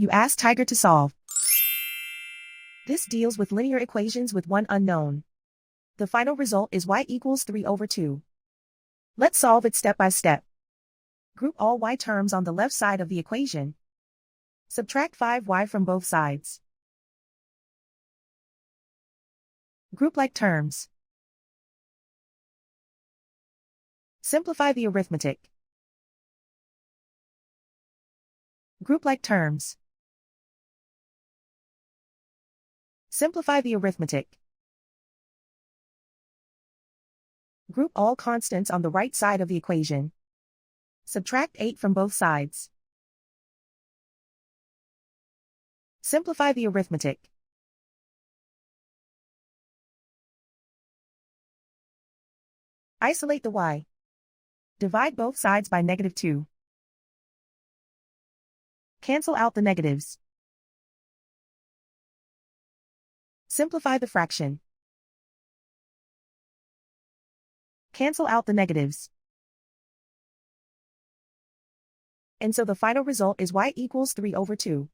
You ask Tiger to solve. This deals with linear equations with one unknown. The final result is y equals 3/2. Let's solve it step by step. Group all y terms on the left side of the equation. Subtract 5y from both sides. Group like terms. Simplify the arithmetic. Group like terms. Simplify the arithmetic. Group all constants on the right side of the equation. Subtract 8 from both sides. Simplify the arithmetic. Isolate the y. Divide both sides by -2. Cancel out the negatives. Simplify the fraction. Cancel out the negatives. And so the final result is y equals 3/2.